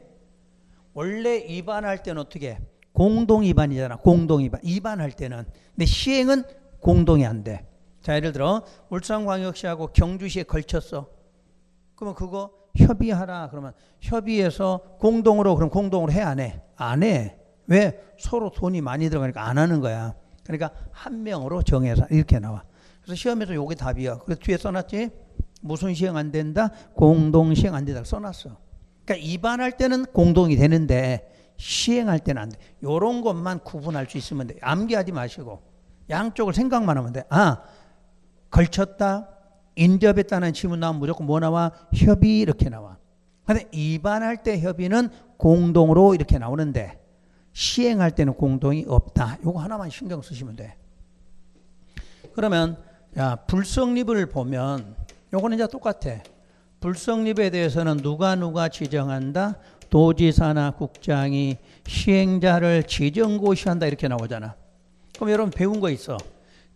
원래 입안할 때는 어떻게? 공동입안이잖아. 공동입안. 입안할 때는. 근데 시행은 공동이 안 돼. 자, 예를 들어 울산광역시하고 경주시에 걸쳤어. 그러면 그거 협의하라. 그러면 협의해서 공동으로 그럼 공동으로 해 안 해? 안 해. 왜? 서로 돈이 많이 들어가니까 안 하는 거야. 그러니까 한 명으로 정해서 이렇게 나와. 그래서 시험에서 요게 답이야. 그래서 뒤에 써놨지? 무슨 시행 안 된다? 공동 시행 안 된다. 써놨어. 그러니까 입안할 때는 공동이 되는데 시행할 때는 안 돼. 요런 것만 구분할 수 있으면 돼. 암기하지 마시고 양쪽을 생각만 하면 돼. 걸쳤다. 인접했다는 지문 나오면 무조건 뭐 나와? 협의 이렇게 나와. 근데 입안할 때 협의는 공동으로 이렇게 나오는데 시행할 때는 공동이 없다. 요거 하나만 신경 쓰시면 돼. 그러면 불성립을 보면 요거는 이제 똑같아. 불성립에 대해서는 누가 지정한다? 도지사나 국장이 시행자를 지정고시한다 이렇게 나오잖아. 그럼 여러분 배운 거 있어.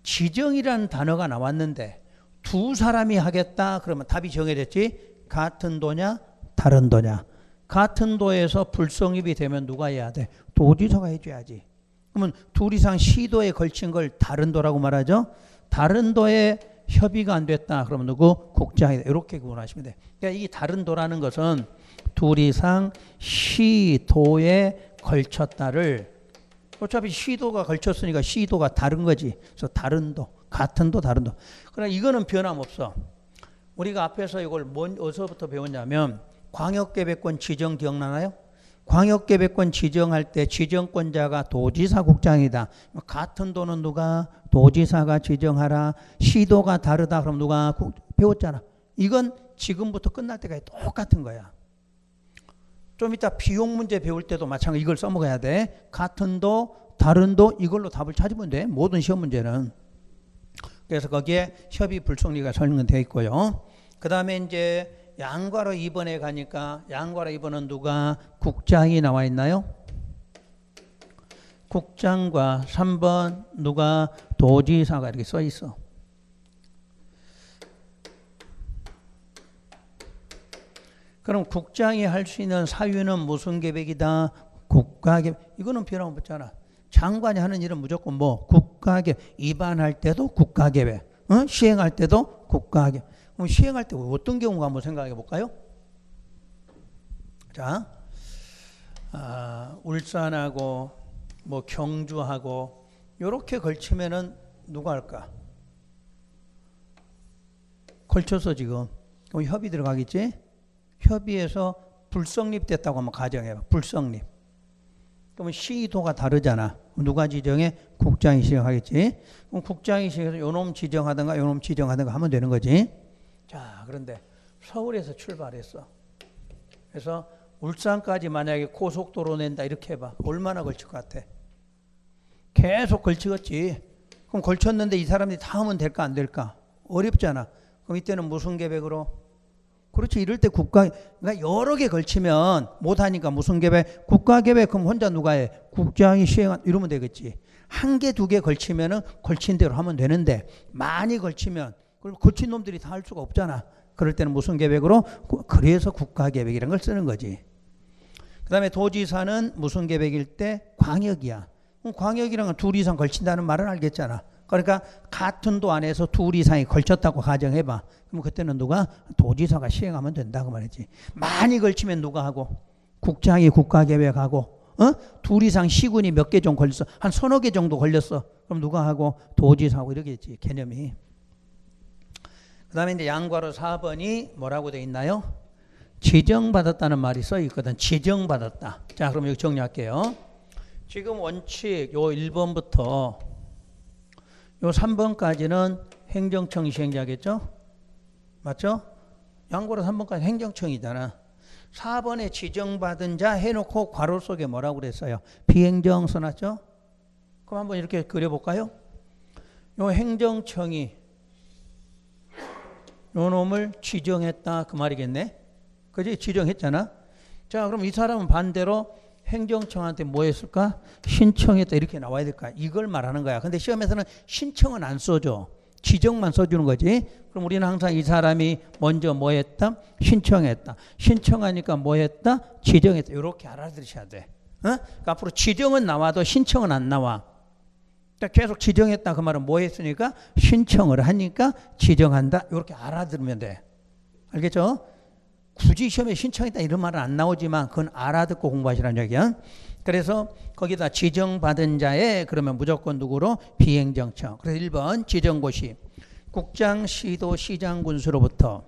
지정이라는 단어가 나왔는데 두 사람이 하겠다 그러면 답이 정해졌지. 같은 도냐 다른 도냐. 같은 도에서 불성립이 되면 누가 해야 돼? 도지사가 해줘야지. 그러면 둘 이상 시도에 걸친 걸 다른 도라고 말하죠. 다른 도에 협의가 안 됐다 그러면 누구? 국장이다. 이렇게 구분하시면 돼. 그러니까 이 다른 도라는 것은 둘 이상 시도에 걸쳤다를, 어차피 시도가 걸쳤으니까 시도가 다른 거지. 그래서 다른 도, 같은 도, 다른 도. 그러나 이거는 변함없어. 우리가 앞에서 이걸 어디서부터 배웠냐면 광역계획권 지정 기억나나요? 광역계획권 지정할 때 지정권자가 도지사 국장이다. 같은 도는 누가? 도지사가 지정하라. 시도가 다르다 그럼 누가? 배웠잖아. 이건 지금부터 끝날 때까지 똑같은 거야. 좀 이따 비용 문제 배울 때도 마찬가지 이걸 써먹어야 돼. 같은 도, 다른 도 이걸로 답을 찾으면 돼. 모든 시험 문제는. 그래서 거기에 협의 불성리가 설명되어 있고요. 그 다음에 이제 양괄호 2번에 가니까 양괄호 2번은 누가? 국장이 나와 있나요? 국장과 3번 누가? 도지사가 이렇게 써 있어. 그럼 국장이 할 수 있는 사유는 무슨 계획이다? 국가계획. 이거는 변함없잖아. 장관이 하는 일은 무조건 뭐? 국가계획. 입안할 때도 국가계획. 시행할 때도 국가계획. 그럼 시행할 때 어떤 경우가 한번 생각해 볼까요? 자, 울산하고 뭐 경주하고 이렇게 걸치면은 누가 할까? 걸쳤어 지금. 그럼 협의 들어가겠지? 협의해서 불성립됐다고 한번 가정해봐. 불성립. 그러면 시도가 다르잖아. 누가 지정해? 국장이 지정하겠지. 그럼 국장이 지정해서 요놈 지정하든가 요놈 지정하든가 하면 되는 거지. 자, 그런데 서울에서 출발했어. 그래서 울산까지 만약에 고속도로 낸다 이렇게 해봐. 얼마나 걸칠 것 같아? 계속 걸치겠지. 그럼 걸쳤는데 이 사람들이 다 하면 될까 안 될까? 어렵잖아. 그럼 이때는 무슨 계획으로? 그렇지. 이럴 때 그러니까 여러 개 걸치면 못하니까 무슨 계획? 국가계획. 그럼 혼자 누가 해? 국장이 시행한 이러면 되겠지. 한 개, 두 개 걸치면은 걸친 대로 하면 되는데 많이 걸치면 그럼 거친 놈들이 다 할 수가 없잖아. 그럴 때는 무슨 계획으로? 그래서 국가계획이라는 걸 쓰는 거지. 그 다음에 도지사는 무슨 계획일 때? 광역이야. 그럼 광역이란 건 둘 이상 걸친다는 말은 알겠잖아. 그러니까 같은 도 안에서 둘 이상이 걸쳤다고 가정해봐. 그럼 그때는 누가? 도지사가 시행하면 된다 그 말이지. 많이 걸치면 누가 하고? 국장이 국가계획하고. 둘 이상 시군이 몇 개 정도 걸렸어? 한 서너 개 정도 걸렸어. 그럼 누가 하고? 도지사하고 이러겠지. 개념이. 그 다음에 이제 양괄호 4번이 뭐라고 되어 있나요? 지정받았다는 말이 써 있거든. 지정받았다. 자, 그럼 여기 정리할게요. 지금 원칙 요 1번부터 요 3번까지는 행정청이 시행자겠죠? 맞죠? 양괄호 3번까지 행정청이잖아. 4번에 지정받은 자 해놓고 괄호 속에 뭐라고 그랬어요? 비행정 써놨죠? 그럼 한번 이렇게 그려볼까요? 요 행정청이 요 놈을 지정했다 그 말이겠네. 그지? 지정했잖아. 자, 그럼 이 사람은 반대로 행정청한테 뭐 했을까? 신청했다 이렇게 나와야 될까? 이걸 말하는 거야. 근데 시험에서는 신청은 안 써줘. 지정만 써주는 거지. 그럼 우리는 항상 이 사람이 먼저 뭐 했다? 신청했다. 신청하니까 뭐 했다? 지정했다. 이렇게 알아들으셔야 돼. 그러니까 앞으로 지정은 나와도 신청은 안 나와. 그러니까 계속 지정했다 그 말은 뭐 했으니까? 신청을 하니까 지정한다. 이렇게 알아들으면 돼. 알겠죠? 굳이 시험에 신청했다 이런 말은 안 나오지만 그건 알아듣고 공부하시라는 얘기야. 그래서 거기다 지정받은 자에 그러면 무조건 누구로? 비행정청. 그래서 1번 지정고시. 국장, 시도, 시장, 군수로부터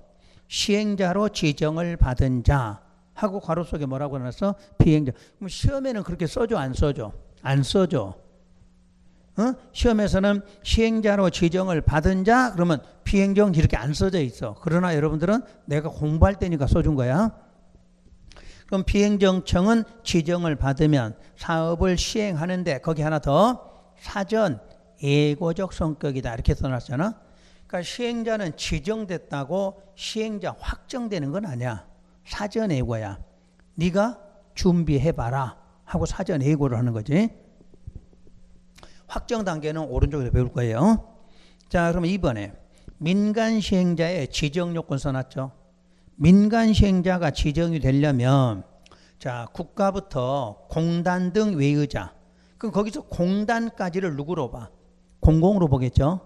시행자로 지정을 받은 자 하고 괄호 속에 뭐라고 해놨어? 비행정. 그럼 시험에는 그렇게 써줘 안 써줘? 안 써줘. 시험에서는 시행자로 지정을 받은 자 그러면 비행정 이렇게 안 써져 있어. 그러나 여러분들은 내가 공부할 때니까 써준 거야. 그럼 비행정청은 지정을 받으면 사업을 시행하는데 거기 하나 더 사전 예고적 성격이다 이렇게 써놨잖아. 그러니까 시행자는 지정됐다고 시행자 확정되는 건 아니야. 사전 예고야. 네가 준비해봐라 하고 사전 예고를 하는 거지. 확정 단계는 오른쪽에서 배울 거예요. 자, 그러면 2번에 민간 시행자의 지정 요건 써놨죠. 민간 시행자가 지정이 되려면 자, 국가부터 공단 등 외의자. 그럼 거기서 공단까지를 누구로 봐? 공공으로 보겠죠.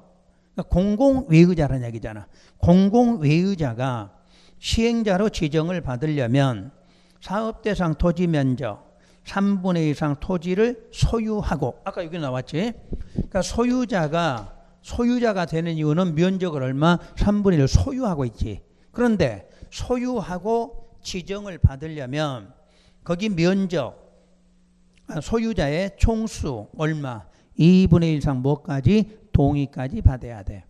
그러니까 공공 외의자라는 얘기잖아. 공공 외의자가 시행자로 지정을 받으려면 사업 대상 토지 면적 3분의 1 이상 토지를 소유하고, 아까 여기 나왔지. 그러니까 소유자가 되는 이유는 면적을 얼마? 3분의 1을 소유하고 있지. 그런데 소유하고 지정을 받으려면 거기 면적, 소유자의 총수 얼마? 2분의 1 이상 뭐까지? 동의까지 받아야 돼.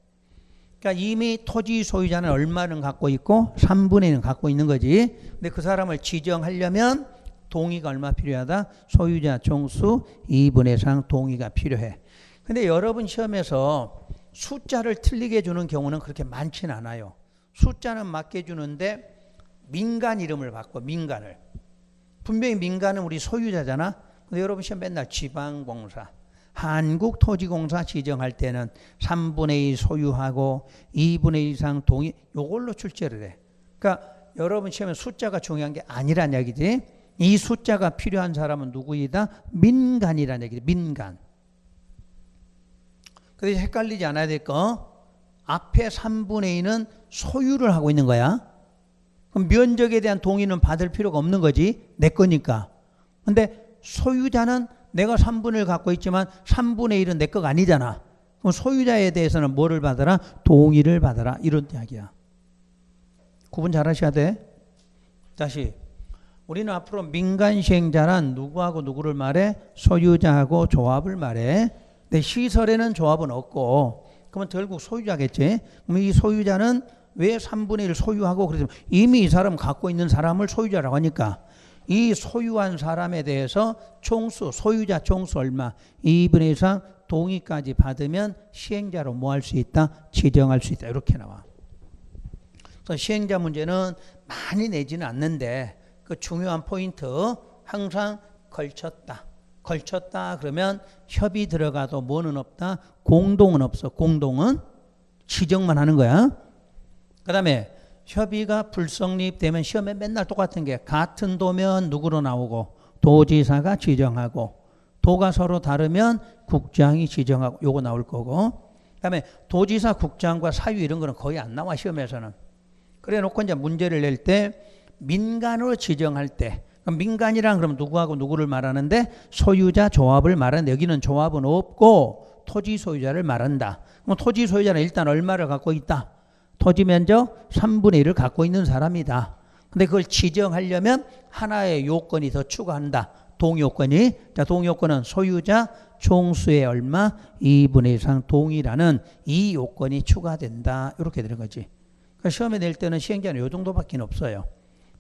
그러니까 이미 토지 소유자는 얼마를 갖고 있고 3분의 1은 갖고 있는 거지. 근데 그 사람을 지정하려면 동의가 얼마 필요하다? 소유자 총수 2분의 1 이상 동의가 필요해. 근데 여러분 시험에서 숫자를 틀리게 주는 경우는 그렇게 많지는 않아요. 숫자는 맞게 주는데 민간 이름을 바꿔, 민간을. 분명히 민간은 우리 소유자잖아. 근데 여러분 시험 맨날 지방공사, 한국토지공사 지정할 때는 3분의 1 소유하고 2분의 1 이상 동의, 요걸로 출제를 해. 그러니까 여러분 시험에 숫자가 중요한 게 아니란 얘기지. 이 숫자가 필요한 사람은 누구이다? 민간이란 얘기지. 민간. 그래서 헷갈리지 않아야 될 거. 앞에 3분의 2는 소유를 하고 있는 거야. 그럼 면적에 대한 동의는 받을 필요가 없는 거지. 내 거니까. 근데 소유자는 내가 3분의 1 갖고 있지만 3분의 1은 내 거가 아니잖아. 그럼 소유자에 대해서는 뭐를 받아라? 동의를 받아라. 이런 이야기야. 구분 잘 하셔야 돼. 다시. 우리는 앞으로 민간 시행자란 누구하고 누구를 말해? 소유자하고 조합을 말해. 근데 시설에는 조합은 없고, 그러면 결국 소유자겠지. 그럼 이 소유자는 왜 3분의 1 소유하고, 그래서 이미 이 사람 갖고 있는 사람을 소유자라고 하니까 이 소유한 사람에 대해서 총수, 소유자 총수 얼마? 2분의 1 이상 동의까지 받으면 시행자로 뭐 할 수 있다? 지정할 수 있다. 이렇게 나와. 그래서 시행자 문제는 많이 내지는 않는데 그 중요한 포인트 항상 걸쳤다. 걸쳤다 그러면 협의 들어가도 뭐는 없다? 공동은 없어. 공동은 지정만 하는 거야. 그 다음에 협의가 불성립되면 시험에 맨날 똑같은 게 같은 도면 누구로 나오고 도지사가 지정하고 도가 서로 다르면 국장이 지정하고 요거 나올 거고, 그 다음에 도지사 국장과 사유 이런 거는 거의 안 나와 시험에서는. 그래 놓고 이제 문제를 낼 때 민간으로 지정할 때, 그럼 민간이란 그럼 누구하고 누구를 말하는데 소유자 조합을 말하는데 여기는 조합은 없고 토지 소유자를 말한다. 그럼 토지 소유자는 일단 얼마를 갖고 있다? 토지 면적 3분의 1을 갖고 있는 사람이다. 근데 그걸 지정하려면 하나의 요건이 더 추가한다. 동요건이. 자, 동요건은 소유자 총수의 얼마? 2분의 1 이상 동의라는 이 요건이 추가된다. 이렇게 되는 거지. 그러니까 시험에 낼 때는 시행자는 이 정도밖에 없어요.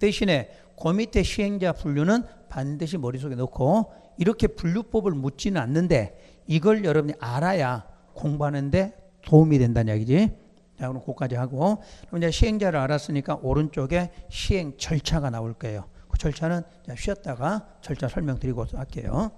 대신에 그 밑에 시행자 분류는 반드시 머릿속에 넣고, 이렇게 분류법을 묻지는 않는데 이걸 여러분이 알아야 공부하는데 도움이 된다는 얘기지. 자, 그럼 그거까지 하고, 그럼 이제 시행자를 알았으니까 오른쪽에 시행 절차가 나올 거예요. 그 절차는 쉬었다가 절차 설명드리고 할게요.